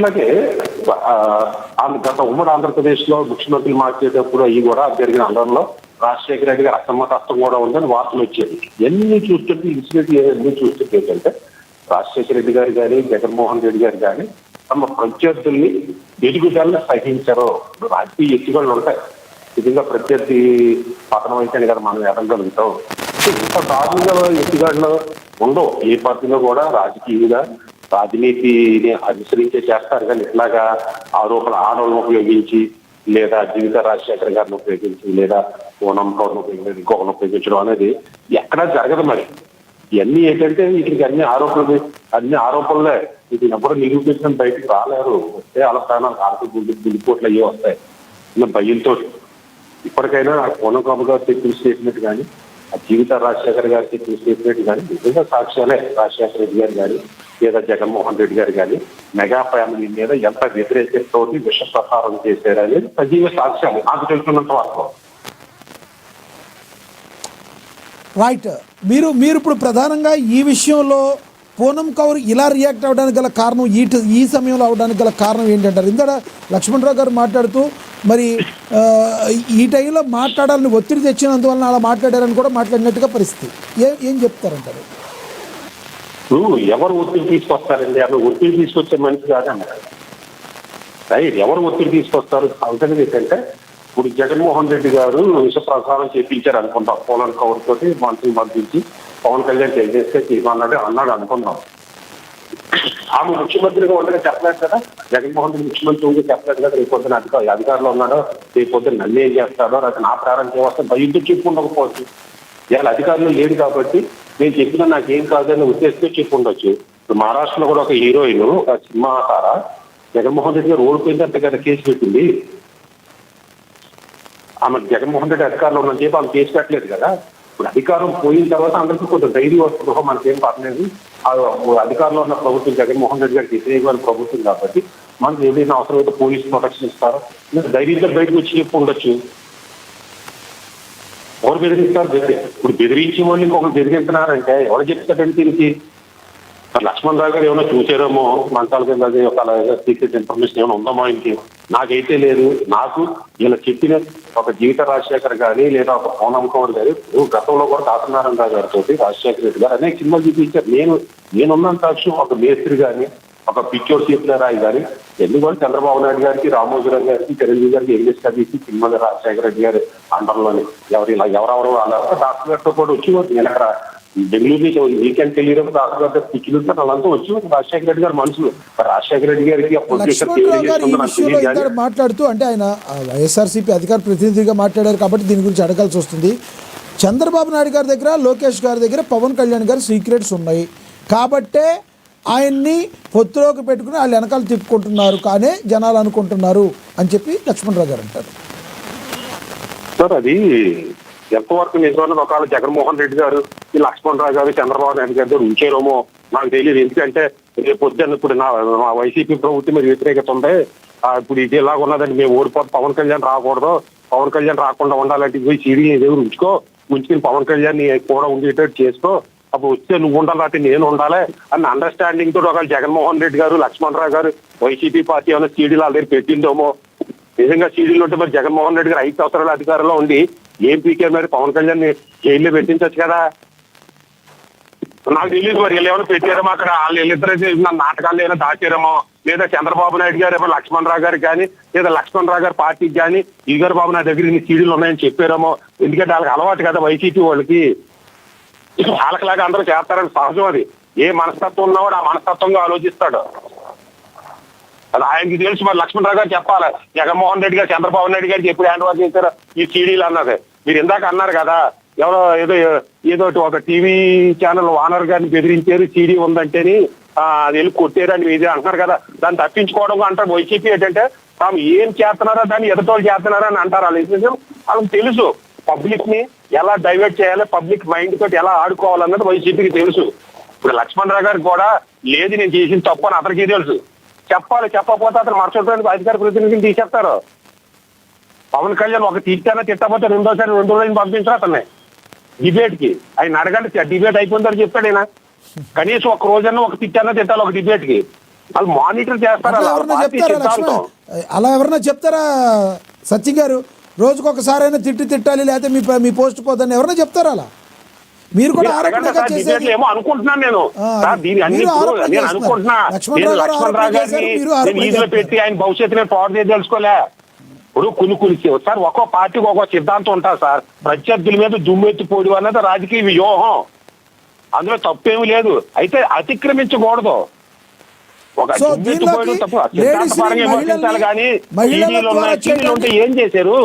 అట్లాగే గత ఉమ్మడి ఆంధ్రప్రదేశ్ లో ముఖ్యమంత్రులు మార్చేటప్పుడు అవి కూడా జరిగిన అందరిలో రాజశేఖర రెడ్డి గారు అసమ్మతత్వం కూడా ఉందని వార్తలు వచ్చేది. ఎన్ని చూస్తుంటే ఇన్సిడెంట్ ఎన్ని చూస్తుంటే ఏంటంటే రాజశేఖర రెడ్డి గారు కానీ జగన్మోహన్ రెడ్డి గారు కానీ తమ ప్రత్యర్థుల్ని ఎదుగుదలను సహించరు. రాజకీయ ఎత్తుగడలు ఉంటాయి, నిజంగా ప్రత్యర్థి పతనం అయితేనే కదా మనం ఎదగలుగుతాం. ఇంత దారుణంగా ఎత్తుగడలు ఉండవు ఏ పార్టీలో కూడా. రాజకీయంగా రాజనీతిని అనుసరించే చేస్తారు కానీ ఇట్లాగా ఆడవాళ్ళను ఉపయోగించి లేదా జీవిత రాజశేఖర గారిని ఉపయోగించి లేదా పూనం కౌర్ను ఉపయోగించి ఇంకొకరిని ఉపయోగించడం అనేది ఎక్కడా జరగదు. మరి ఇవన్నీ ఏంటంటే వీటికి అన్ని ఆరోపణలే. ఇది ఎవరు నిరూపించడం బయటకు రాలేరు. వస్తే వాళ్ళ స్థానాలు గుండిపోట్లు అయ్యే వస్తాయి భయంతో. ఇప్పటికైనా పూనం కౌర్ గారు చెప్పిన స్టేట్మెంట్ కానీ ఆ జీవిత రాజశేఖర గారు చెప్పిన స్టేట్మెంట్ కానీ నిజంగా సాక్ష్యాలే. రాజశేఖర రెడ్డి గారు కానీ లేదా జగన్మోహన్ రెడ్డి గారు కానీ మెగా ఫ్యామిలీ మీద ఎంత వ్యతిరేకతతో విష ప్రసారం చేశారనేది సజీవ సాక్ష్యాలు నాకు తెలుసున్నంత వరకు. రైట్. మీరు ఇప్పుడు ప్రధానంగా ఈ విషయంలో పూనం కౌర్ ఇలా రియాక్ట్ అవ్వడానికి గల కారణం, ఈ సమయంలో అవడానికి గల కారణం ఏంటంటారు? ఇందులో లక్ష్మణరావు గారు మాట్లాడుతూ మరి ఈ టైంలో మాట్లాడాలని ఒత్తిడి తెచ్చినందువలన అలా మాట్లాడారని కూడా మాట్లాడినట్టుగా పరిస్థితి. ఏం చెప్తారంటారు? ఎవరు ఒత్తిడి తీసుకొస్తారండి? అవి ఒత్తిడి తీసుకొచ్చే మనిషి కాదన్నారు. రైట్, ఎవరు ఒత్తిడి తీసుకొస్తారు? అవసరం ఏంటంటే ఇప్పుడు జగన్మోహన్ రెడ్డి గారు విష ప్రసారం చేయించారు అనుకుంటాం. పూనం కౌర్ తోటి మనుషులు పంపించి పవన్ కళ్యాణ్ చేస్తే అన్నాడు అనుకుందాం. ఆమె ముఖ్యమంత్రిగా ఉండగా చెప్పలేదు కదా, జగన్మోహన్ రెడ్డి ముఖ్యమంత్రి ఉండి చెప్పలేదు కదా. రేపు పొద్దున అధికారంలో ఉన్నాడో రేపు పొద్దున నన్ను ఏం చేస్తాడో అది నా ప్రారంభం చేయవస్తే భయంతో చెప్పుకుండకపోవచ్చు. ఇవాళ అధికారులు లేడు కాబట్టి నేను చెప్పినా నాకేం కాదని ఉద్దేశంతో చెప్పి ఉండొచ్చు. ఇప్పుడు మహారాష్ట్రలో కూడా ఒక హీరోయిన్, ఒక సినిమా తార జగన్మోహన్ రెడ్డి గారు ఓడిపోయిందంటే కదా కేసు పెట్టింది. ఆమె జగన్మోహన్ రెడ్డి అధికారంలో ఉన్నని చెప్పి ఆమె కేసు పెట్టలేదు కదా. ఇప్పుడు అధికారం పోయిన తర్వాత అందరికీ కొంచెం ధైర్యం వస్తుంది, మనకేం పర్లేదు. అధికారంలో ఉన్న ప్రభుత్వం జగన్మోహన్ రెడ్డి గారికి వ్యతిరేకమైన ప్రభుత్వం కాబట్టి మనకు ఏదైనా అవసరమైతే పోలీస్ ప్రొటెక్షన్ ఇస్తారో ధైర్యంగా బయటకు వచ్చి చెప్పి ఉండొచ్చు. ఎవరు బెదిరిస్తారు? ఇప్పుడు బెదిరించే వాళ్ళు ఇంకొకరు బెదిరిస్తున్నారంటే ఎవరు చెప్తారంటే దీనికి? లక్ష్మణ్ రావు గారు ఏమైనా చూసారేమో మంచాల కింద ఒక సీక్రెట్ ఇన్ఫర్మేషన్ ఏమైనా ఉందామో ఇంకే నాకైతే లేదు. నాకు ఇలా చెప్పిన ఒక జీవిత రాజశేఖర్ గారి లేదా ఒక పూనం కౌర్ గారి గతంలో కూడా దాసనారాయణ గారితో రాజశేఖర రెడ్డి గారు అనేక సినిమాలు చూపించారు. నేనున్నాను సాక్షి. ఒక మేస్త్రి గాని ఒక పిచ్చోడు సీపులరాయి గారి ఎన్ని కూడా చంద్రబాబు నాయుడు గారికి రామోజీరావు గారికి చిరంజీవి గారికి ఇంగ్లీష్ కవిసి సినిమాలు రాజశేఖర రెడ్డి గారి అండర్లోని ఎవరెవరు డాక్టర్ గారితో కూడా వచ్చి నేను అక్కడ బెంగళూరు నుంచి వీకెండ్ వెళ్ళినప్పుడు డాక్టర్ గారి పిచ్చిలు వాళ్ళంతా వచ్చి రాజశేఖర రెడ్డి గారు మనుషులు. రాజశేఖర రెడ్డి గారికి మాట్లాడుతూ అంటే ఆయన వైఎస్ఆర్సీపీ అధికార ప్రతినిధిగా మాట్లాడారు కాబట్టి దీని గురించి అడగాల్సి వస్తుంది. చంద్రబాబు నాయుడు గారి దగ్గర, లోకేష్ గారి దగ్గర పవన్ కళ్యాణ్ గారి సీక్రెట్స్ ఉన్నాయి కాబట్టే ఆయన్ని పొత్తులోకి పెట్టుకుని వాళ్ళు వెనకాల తిప్పుకుంటున్నారు కానీ జనాలు అనుకుంటున్నారు అని చెప్పి లక్ష్మణరావు గారు అంటారు. సార్ అది ఎంతవరకు నిజమన్నది ఒకవేళ జగన్మోహన్ రెడ్డి గారు ఈ లక్ష్మణరావు గారు చంద్రబాబు నాయుడు గారి దగ్గర ఉంచారేమో నాకు తెలియదు. ఎందుకంటే రేపు పొద్దున్న ఇప్పుడు నా వైసీపీ ప్రభుత్వం మీద వ్యతిరేకత ఉంది. ఇప్పుడు ఇది ఎలాగ ఉన్నదండి, మేము ఓడిపోతే పవన్ కళ్యాణ్ రాకూడదు, పవన్ కళ్యాణ్ రాకుండా ఉండాలంటే పోయి సీడీ దగ్గర ఉంచుకుని పవన్ కళ్యాణ్ కూడా ఉండేటట్టు చేసుకో, అప్పుడు వస్తే నువ్వు ఉండాలంటే నేను ఉండాలి అన్న అండర్స్టాండింగ్ తోటి ఒకవేళ జగన్మోహన్ రెడ్డి గారు లక్ష్మణరావు గారు వైసీపీ పార్టీ ఏమైనా సీడీలు వాళ్ళ దగ్గర పెట్టిందేమో. నిజంగా సీడీలు ఉంటే మరి జగన్మోహన్ రెడ్డి గారు 5 సంవత్సరాల అధికారంలో ఉండి ఏం పీకే మరి పవన్ కళ్యాణ్ జైల్లో పెట్టించచ్చు కదా. నాకు తెలియదు మరి వీళ్ళు ఏమైనా పెట్టారేమో అక్కడ. వాళ్ళు వీళ్ళిద్దరైతే నాటకాలు ఏమైనా దాచారేమో, లేదా చంద్రబాబు నాయుడు గారు ఏమో లక్ష్మణరావు గారికి కానీ లేదా లక్ష్మణరావు గారి పార్టీకి కానీ ఈగారు బాబు నా దగ్గర ఇన్ని సీడీలు ఉన్నాయని చెప్పారేమో. ఎందుకంటే వాళ్ళకి అలవాటు కదా వైసీపీ వాళ్ళకి. వాళ్ళకిలాగా అందరూ చేస్తారని సహజం. అది ఏ మనస్తత్వం ఉన్నవాడు ఆ మనస్తత్వంగా ఆలోచిస్తాడు. అది ఆయనకి తెలుసు. మరి లక్ష్మణరావు గారు చెప్పాలి, జగన్మోహన్ రెడ్డి గారు చంద్రబాబు నాయుడు గారికి ఎప్పుడు హ్యాండ్ ఓవర్ చేశారు ఈ సీడీలు అన్నది. మీరు ఇందాక అన్నారు కదా ఎవరో ఏదో ఒక టీవీ ఛానల్ ఓనర్ గారిని బెదిరించారు సీడీ ఉందంటేని అది వెళ్ళి కొట్టారు అని ఇది అంటున్నారు కదా. దాన్ని తప్పించుకోవడం అంటారు వైసీపీ. ఏంటంటే తాము ఏం చేస్తున్నారో దాన్ని ఎదటోళ్ళు చేస్తున్నారో అని అంటారు. వాళ్ళకి తెలుసు పబ్లిక్ ని ఎలా డైవర్ట్ చేయాలి, పబ్లిక్ మైండ్ తోటి ఎలా ఆడుకోవాలన్నది వైసీపీకి తెలుసు. ఇప్పుడు లక్ష్మణరావు గారికి కూడా లేదు నేను చేసిన తప్పు అని అతనికి తెలుసు. చెప్పాలి, చెప్పకపోతే అతను మరుసటి అధికార ప్రతినిధిని తీసేస్తారు. పవన్ కళ్యాణ్ ఒక తిట్టకపోతే రెండో రోజులు పంపించారు అతన్ని డిబేట్ కి. ఆయన అడగండి డిబేట్ అయిపోయిందని చెప్తాడు ఆయన. కనీసం ఒక రోజన్నా ఒక తిట్టాలి ఒక డిబేట్ కి. వాళ్ళు మానిటర్ చేస్తారు. అట్లా అలా ఎవరన్నా పార్టీ చెప్తారా లక్ష్మణ్? సిద్ధాంతం. అలా ఎవరన్నా చెప్తారా సత్యం గారు? రోజుకొకసారైనా తిట్టాలి, లేకపోతే మీ పోస్ట్ పోదని ఎవరన్నా చెప్తారా? అలా మీరు కూడా మీరు అడగండి ఆరోపణగా సార్, చేసేది. డిబేట్లు ఏమో అనుకుంటున్నాను నేను. సార్, దీని అన్ని మీరు ఆరోపణ నేను చేస్తున్నారు. అనుకుంటున్నా, లక్ష్మణరావు నేను గారు లక్ష్మణరావు ఆరోపణ గారిని చేశారు, మీరు నేను ఆరోపణ ఈజీలో చేస్తున్నారు. పెట్టి ఆయన భవిష్యత్తు నేను పాడు చేయదలుచుకోలే. ఇప్పుడు కొన్ని సార్ ఒక్కో పార్టీకి ఒక్కో సిద్ధాంతం ఉంటుంది సార్. ప్రత్యర్థుల మీద దుమ్మెత్తిపోడు అన్నది రాజకీయ వ్యూహం, అందులో తప్పేమీ లేదు. అయితే అతిక్రమించకూడదు. ఒక సో దుమ్మెత్తిపోయడం దీనిలోకి తప్పు. లేడీస్ని, సిద్ధాంతపరంగా విమర్శించాలి కానీ మహిళల టీవీలో ద్వారా టీవీలో ఉంటే ఏం చేశారు?